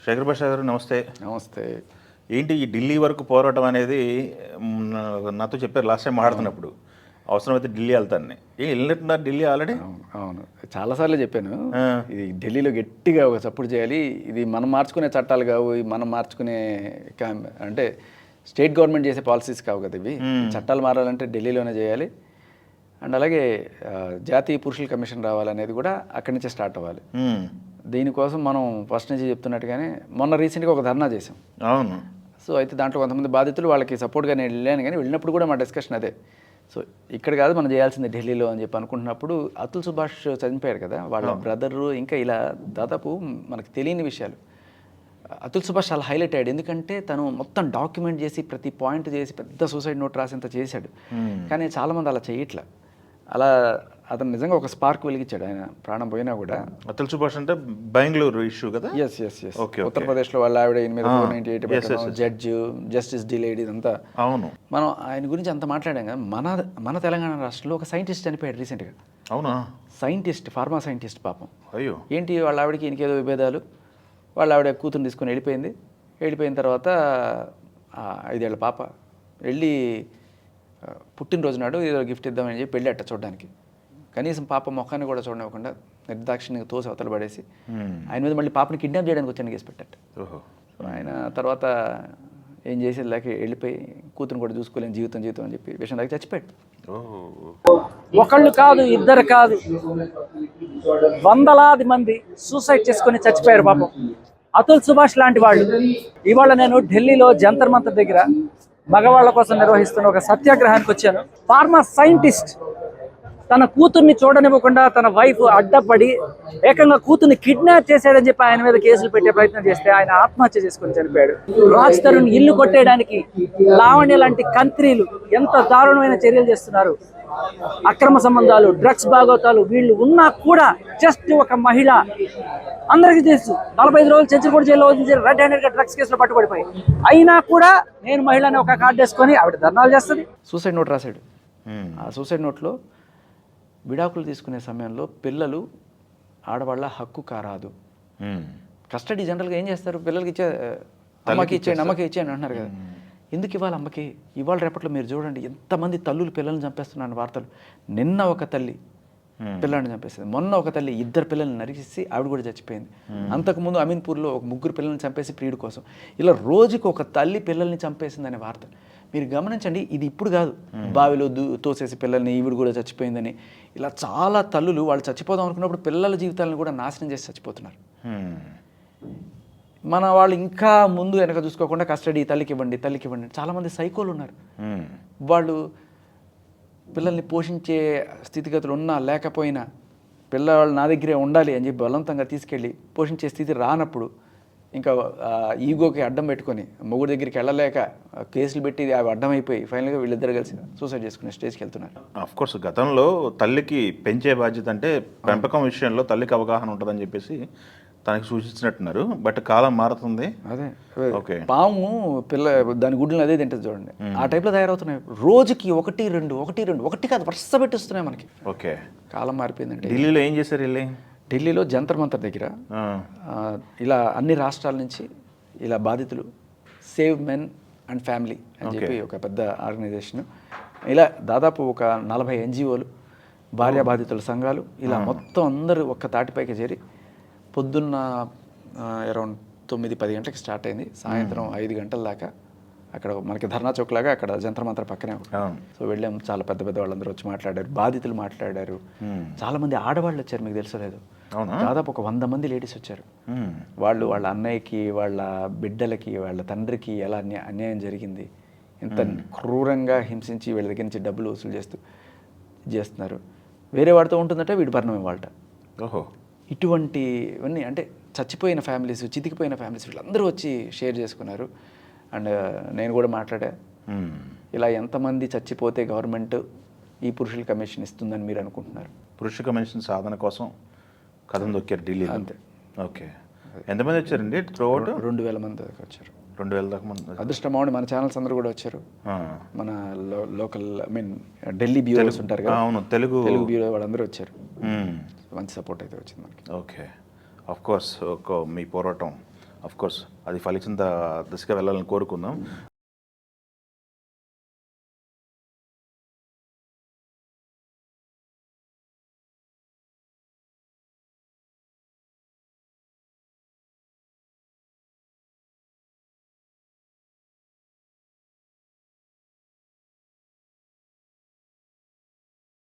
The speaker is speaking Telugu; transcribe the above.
శేఖర్ భాష గారు నమస్తే. నమస్తే. ఏంటి ఈ ఢిల్లీ వరకు పోరాటం అనేది నాతో చెప్పారు లాస్ట్ టైం మాట్లాడుతున్నప్పుడు. అవసరమైతే ఢిల్లీ వెళ్తానని. వెళ్ళినట్టున్నారు ఢిల్లీ ఆల్రెడీ? అవును, చాలాసార్లు చెప్పాను. ఇది ఢిల్లీలో గట్టిగా ఒక సపోర్ట్ చేయాలి. ఇది మనం మార్చుకునే చట్టాలు కావు, మనం మార్చుకునే అంటే స్టేట్ గవర్నమెంట్ చేసే పాలసీస్ కావు కదా ఇవి. చట్టాలు మారాలంటే ఢిల్లీలోనే చేయాలి. అండ్ అలాగే జాతీయ పురుషుల కమిషన్ రావాలనేది కూడా అక్కడి నుంచే స్టార్ట్ అవ్వాలి. దీనికోసం మనం ఫస్ట్ నుంచి చెప్తున్నట్టుగానే మొన్న రీసెంట్గా ఒక ధర్నా చేసాం. అవును. సో అయితే దాంట్లో కొంతమంది బాధితులు వాళ్ళకి సపోర్ట్గా నేను వెళ్ళాను, కానీ వెళ్ళినప్పుడు కూడా మా డిస్కషన్ అదే. సో ఇక్కడ కాదు మనం చేయాల్సింది ఢిల్లీలో అని చెప్పి అనుకుంటున్నప్పుడు అతుల్ సుభాష్ చనిపోయారు కదా, వాళ్ళ బ్రదరు, ఇంకా ఇలా దాదాపు మనకు తెలియని విషయాలు. అతుల్ సుభాష్ చాలా హైలైట్ అయ్యాడు, ఎందుకంటే తను మొత్తం డాక్యుమెంట్ చేసి ప్రతి పాయింట్ చేసి పెద్ద సూసైడ్ నోట్ రాసేంత చేశాడు. కానీ చాలామంది అలా చేయట్లా. అలా అతను నిజంగా ఒక స్పార్క్ వెలిగించాడు, ఆయన ప్రాణం పోయినా కూడా. అతుల్ సుభాష్ అంటే బెంగళూరు ఇష్యూ కదా? ఎస్. ఉత్తరప్రదేశ్లో వాళ్ళ ఆవిడ 898 జడ్జి, జస్టిస్ డిలేడ్, ఇదంతా. అవును. మనం ఆయన గురించి అంత మాట్లాడాం కదా. మన తెలంగాణ రాష్ట్రంలో ఒక సైంటిస్ట్ చనిపోయాడు రీసెంట్గా. అవునా? సైంటిస్ట్, ఫార్మా సైంటిస్ట్ పాపం. అయ్యో. ఏంటి వాళ్ళ ఆవిడకి ఇంకేదో విభేదాలు, వాళ్ళ ఆవిడ కూతురు తీసుకొని వెళ్ళిపోయిన తర్వాత 5 ఏళ్ల పాప వెళ్ళి పుట్టినరోజు నాడు ఏదో గిఫ్ట్ ఇద్దామని చెప్పి వెళ్ళాట చూడడానికి. కనీసం పాప ముఖాన్ని కూడా చూడనివ్వకుండా నిర్దాక్షిణ్యంగా తోసి అవతల పడేసి ఆయన మీద మళ్ళీ పాపని కిడ్నాప్ చేయడానికి వచ్చాను కేసు పెట్టాట. ఆయన తర్వాత ఏం చేసేది లేక వెళ్ళిపోయి కూతురు కూడా చూసుకోలేని జీవితం అని చెప్పి విషయం దాకా చచ్చిపోయాడు. ఒకళ్ళు కాదు, ఇద్దరు కాదు, వందలాది మంది సూసైడ్ చేసుకొని చచ్చిపోయారు పాపం. అతుల్ సుభాష్ లాంటి వాళ్ళు. ఇవాళ నేను ఢిల్లీలో జంతర్ మంతర్ దగ్గర మగవాళ్ళ కోసం నిర్వహిస్తున్న ఒక సత్యాగ్రహానికి వచ్చాను. ఫార్మా సైంటిస్ట్ తన కూతుర్ని చూడనివ్వకుండా తన వైఫ్ అడ్డపడి ఏకంగా కూతుర్ని కిడ్నాప్ చేశాడని చెప్పి ఆయన మీద కేసులు పెట్టే ప్రయత్నం చేస్తే ఆయన ఆత్మహత్య చేసుకుని చనిపోయాడు. రాజ్ తరుణ్ ఇల్లు కొట్టేయడానికి లావణ్య లాంటి కంత్రీలు ఎంత దారుణమైన చర్యలు చేస్తున్నారు. అక్రమ సంబంధాలు, డ్రగ్స్ బాగోతాలు వీళ్ళు ఉన్నా కూడా జస్ట్ ఒక మహిళ, అందరికీ తెలుసు 45 రోజులు చెంచుకోట జైల్లో రెడ్ హ్యాండెడ్ గా డ్రగ్స్ కేసులో పట్టుబడిపోయి, అయినా కూడా నేను మహిళని ఒక కార్డు వేసుకొని ఆవిడ ధర్నాలు చేస్తుంది. సూసైడ్ నోట్ రాశాడు. ఆ సూసైడ్ నోట్లో విడాకులు తీసుకునే సమయంలో పిల్లలు ఆడవాళ్ళ హక్కు కారాదు. కస్టడీ జనరల్గా ఏం చేస్తారు, పిల్లలకి అమ్మకి ఇచ్చేయండి అంటున్నారు కదా. ఎందుకు ఇవ్వాలి అమ్మకి? ఇవాళ రేపట్లో మీరు చూడండి ఎంతమంది తల్లులు పిల్లల్ని చంపేస్తున్నాను వార్తలు. నిన్న ఒక తల్లి పిల్లల్ని చంపేసింది, మొన్న ఒక తల్లి 2 పిల్లల్ని నరికిసి ఆవిడ కూడా చచ్చిపోయింది. అంతకుముందు అమీన్పూర్లో ఒక 3 పిల్లల్ని చంపేసి ప్రియుడి కోసం. ఇలా రోజుకి ఒక తల్లి పిల్లల్ని చంపేసిందనే వార్తలు మీరు గమనించండి. ఇది ఇప్పుడు కాదు, బావిలో తోసేసి పిల్లల్ని ఈవిడ కూడా చచ్చిపోయిందని, ఇలా చాలా తల్లులు వాళ్ళు చచ్చిపోదాం అనుకున్నప్పుడు పిల్లల జీవితాలను కూడా నాశనం చేసి చచ్చిపోతున్నారు. మన వాళ్ళు ఇంకా ముందు వెనక చూసుకోకుండా కస్టడీ తల్లికి ఇవ్వండి. చాలామంది సైకోలు ఉన్నారు. వాళ్ళు పిల్లల్ని పోషించే స్థితిగతులు ఉన్నా లేకపోయినా పిల్లవాళ్ళు నా దగ్గరే ఉండాలి అని చెప్పి బలవంతంగా తీసుకెళ్ళి పోషించే స్థితి రానప్పుడు ఇంకా ఈగోకి అడ్డం పెట్టుకొని మొగుడు దగ్గరికి వెళ్ళలేక కేసులు పెట్టి అవి అడ్డమైపోయి ఫైనల్గా వీళ్ళిద్దరు కలిసి సూసైడ్ చేసుకునే స్టేజ్కి వెళ్తున్నారు. ఆఫ్కోర్స్ గతంలో తల్లికి పెంచే బాధ్యత అంటే పెంపకం విషయంలో తల్లికి అవగాహన ఉంటుందని చెప్పేసి తనకి సూచించినట్టున్నారు. బట్ కాలం మారుతుంది. అదే ఓకే, పాము దాని గుడ్లను అదే తింటుంది చూడండి, ఆ టైప్లో తయారవుతున్నాయి. రోజుకి ఒకటి కాదు వరుస పెట్టిస్తున్నాయి మనకి. ఓకే, కాలం మారిపోయిందండి. ఢిల్లీలో ఏం చేశారు? ఢిల్లీలో జంతర్ మంతర్ దగ్గర ఇలా అన్ని రాష్ట్రాల నుంచి ఇలా బాధితులు సేవ్ మెన్ అండ్ ఫ్యామిలీ అని చెప్పి ఒక పెద్ద ఆర్గనైజేషన్, ఇలా దాదాపు ఒక 40 NGOలు, భార్య బాధితుల సంఘాలు, ఇలా మొత్తం అందరూ ఒక్క తాటిపైకి చేరి పొద్దున్న అరౌండ్ 9-10 గంటలకు స్టార్ట్ అయింది, సాయంత్రం 5 గంటల దాకా అక్కడ మనకి ధర్నా చౌక్ లాగా అక్కడ జంతర్ మంతర్ పక్కనే. సో వెళ్ళాము, చాలా పెద్ద వాళ్ళందరూ వచ్చి మాట్లాడారు, బాధితులు మాట్లాడారు, చాలామంది ఆడవాళ్ళు వచ్చారు. మీకు తెలుసలేదు, దాదాపు ఒక 100 మంది లేడీస్ వచ్చారు. వాళ్ళు వాళ్ళ అన్నయ్యకి, వాళ్ళ బిడ్డలకి, వాళ్ళ తండ్రికి ఎలా అన్యాయం జరిగింది, ఇంత క్రూరంగా హింసించి వీళ్ళ దగ్గర నుంచి డబ్బులు వసూలు చేస్తున్నారు, వేరే వాడితో ఉంటుందంటే వీడి భరణం ఇవ్వాలట. ఇటువంటివన్నీ అంటే చచ్చిపోయిన ఫ్యామిలీస్, చితికిపోయిన ఫ్యామిలీస్ వీళ్ళందరూ వచ్చి షేర్ చేసుకున్నారు. అండ్ నేను కూడా మాట్లాడా, ఇలా ఎంతమంది చచ్చిపోతే గవర్నమెంట్ ఈ పురుషుల కమిషన్ ఇస్తుందని మీరు అనుకుంటున్నారు? పురుష కమిషన్ సాధన కోసం కథం దొక్కారు ఢిల్లీ అంతే. ఓకే, ఎంతమంది వచ్చారండి? 2000 మంది దాకా వచ్చారు. 2000 దాకా మంది. అదృష్టమావుడి మన ఛానల్స్ అందరూ కూడా వచ్చారు. మన లోకల్ ఢిల్లీ బ్యూరోస్ ఉంటారు కదా, అవును, తెలుగు బ్యూరో వాళ్ళందరూ వచ్చారు. మంచి సపోర్ట్ అయితే వచ్చింది మనకి. ఓకే, ఆఫ్కోర్స్ మీ పోరాటం అఫ్ కోర్స్ అది ఫలించిన దిశగా వెళ్ళాలని కోరుకుందాం.